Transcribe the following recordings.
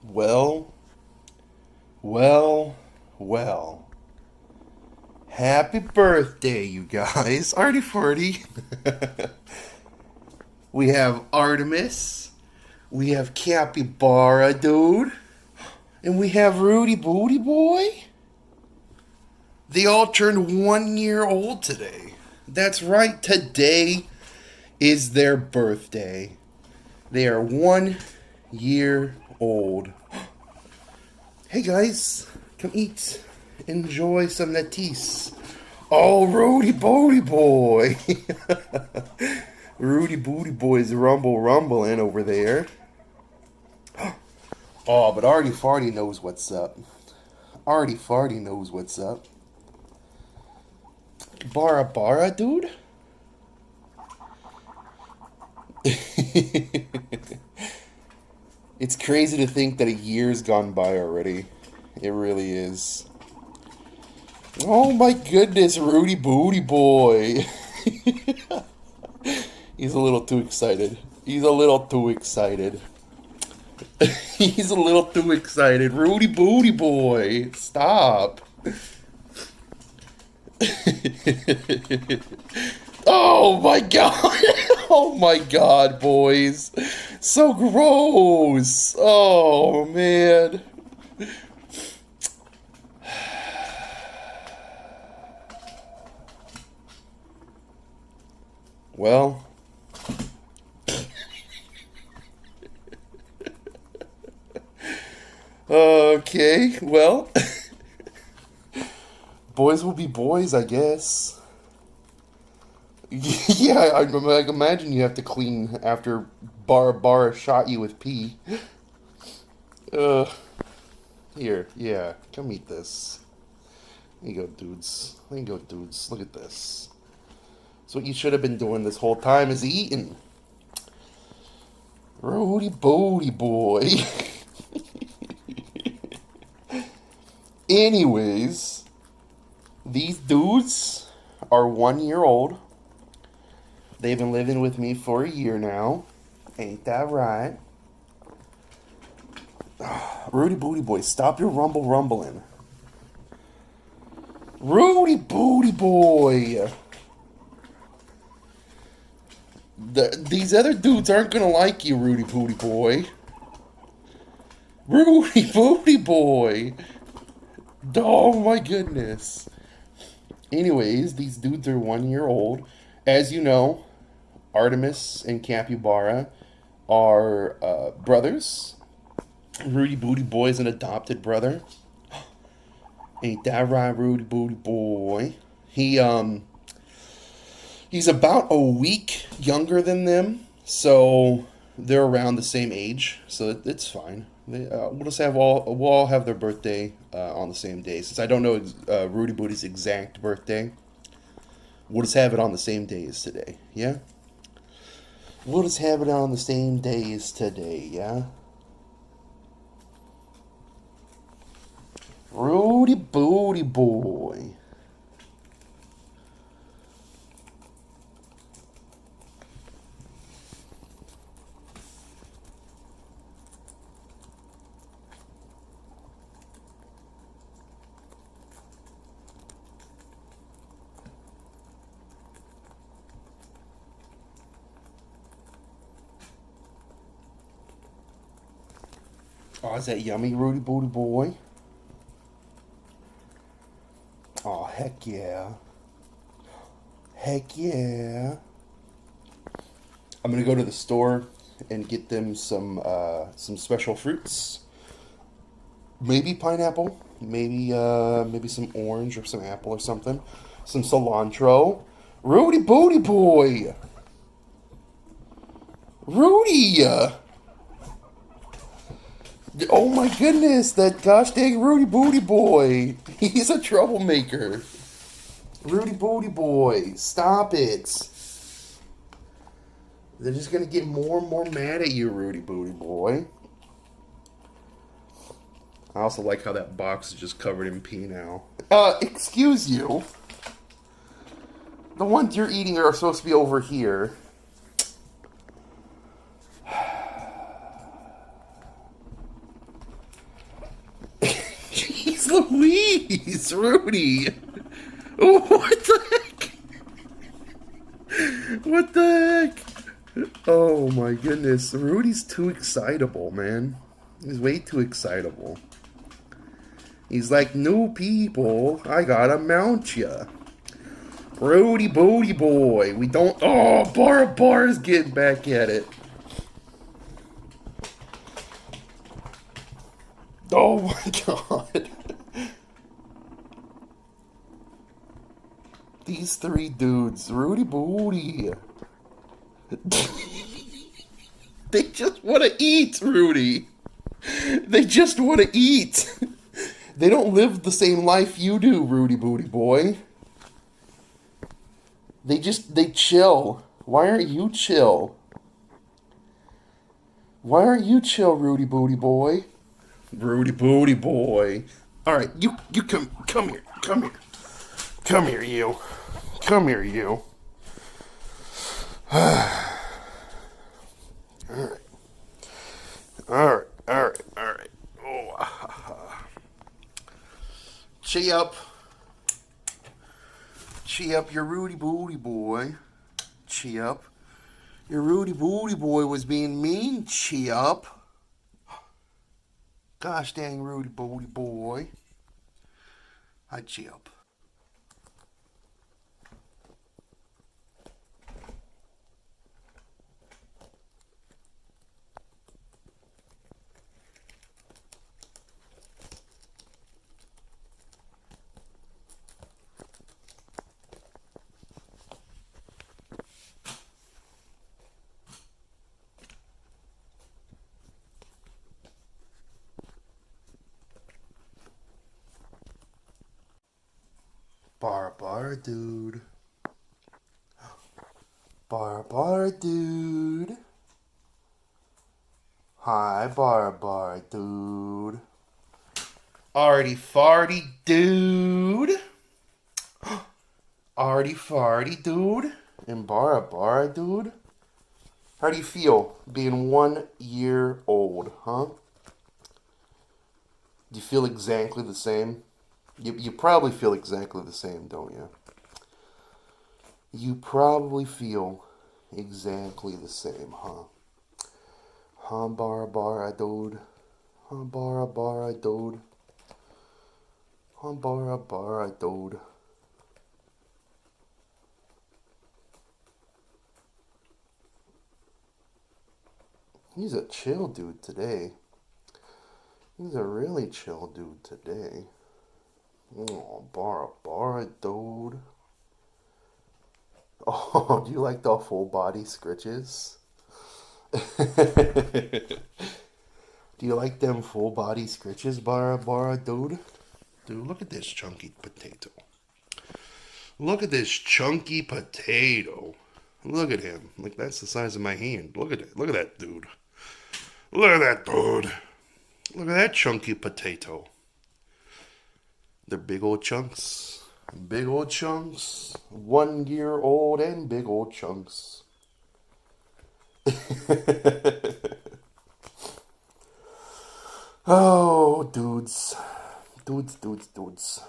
Well, well, well. Happy birthday, you guys. Artie Farty. We have Artemis. We have Capybara, dude. And we have Rudy Booty Boy. They all turned 1 year old today. That's right, today is their birthday. They are 1 year old. Hey guys, come eat. Enjoy some Natis. Oh, Rudy Booty Boy. Rudy Booty Boy's rumbling over there. Oh, but Artie Farty knows what's up. Artie Farty knows what's up. Bara, dude? It's crazy to think that a year's gone by already. It really is. Oh my goodness, Rudy Booty Boy. He's a little too excited. He's a little too excited. He's a little too excited. Rudy Booty Boy. Stop. Oh my god. Oh my god, boys. So gross. Oh man. Well, okay. Well, boys will be boys, I guess. Yeah, I imagine you have to clean after Bar shot you with pee. Uh, Here, yeah, come eat this. There you go, dudes. There you go, dudes. Look at this. That's what you should have been doing this whole time is eating. Rudy Booty Boy. Anyways, these dudes are 1 year old. They've been living with me for a year now. Ain't that right? Rudy Booty Boy, stop your rumbling. Rudy Booty Boy! These other dudes aren't gonna like you, Rudy Booty Boy. Rudy Booty Boy! Oh my goodness. Anyways, these dudes are 1 year old. As you know, Artemis and Capybara are brothers. Rudy Booty Boy is an adopted brother. Ain't that right, Rudy Booty Boy? He's about a week younger than them, so they're around the same age, so it's fine. We'll all have their birthday on the same day. Since I don't know Rudy Booty's exact birthday, we'll just have it on the same day as today. Yeah, we'll just have it on the same day as today. Yeah. Rudy Booty Boy. Oh, is that yummy, Rudy Booty Boy? Oh, heck yeah. Heck yeah. I'm gonna go to the store and get them some special fruits. Maybe pineapple, maybe some orange or some apple or something. Some cilantro. Rudy Booty Boy. Rudy. Oh my goodness, that gosh dang Rudy Booty Boy. He's a troublemaker. Rudy Booty Boy, stop it. They're just gonna get more and more mad at you, Rudy Booty Boy. I also like how that box is just covered in pee now. Excuse you. The ones you're eating are supposed to be over here. Louise, Rudy. What the heck? What the heck? Oh my goodness. Rudy's too excitable, man. He's way too excitable. He's like, new people, I gotta mount ya. Rudy Booty Boy. We don't. Oh, Bar's getting back at it. Oh my god. These three dudes, Rudy Booty. They just want to eat, Rudy. They just want to eat. They don't live the same life you do, Rudy Booty Boy. They chill. Why aren't you chill? Why aren't you chill, Rudy Booty Boy? Rudy Booty Boy. All right, you come here. Come here, you. Come here, you. All right. All right. Oh. Cheer up. Cheer up, your Rudy Booty Boy. Cheer up. Your Rudy Booty Boy was being mean. Cheer up. Gosh dang Rudy Booty Boy. I'd cheer up. Bar, dude. Bar, dude. Hi, bar, dude. Arty farty, dude. Arty farty, dude. And bar, dude. How do you feel being 1 year old, huh? Do you feel exactly the same? You probably feel exactly the same, don't you? You probably feel exactly the same, huh? Huh, bar, dude. Huh, bar, dude. Huh, bar, dude. He's a chill dude today. He's a really chill dude today. Oh, bar, dude. Oh, do you like the full body scritches? Do you like them full body scritches, bar, dude? Dude, look at this chunky potato. Look at this chunky potato. Look at him. Like, that's the size of my hand. Look at it. Look at that dude. Look at that dude. Look at that chunky potato. They're big old chunks. Big old chunks. 1 year old and big old chunks. Oh, dudes. Dudes.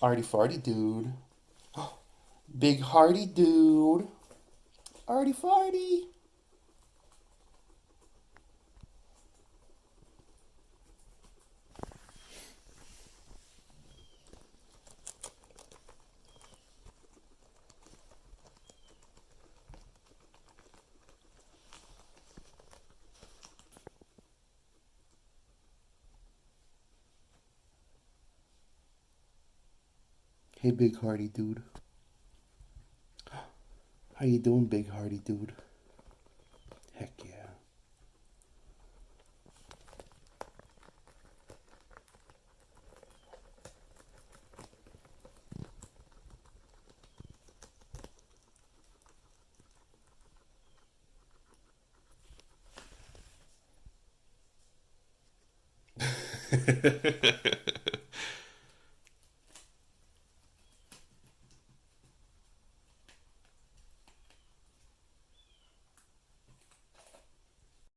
Arty farty dude. Big hearty dude. Arty farty. Hey, big hearty dude. How you doing, big hearty dude? Heck yeah.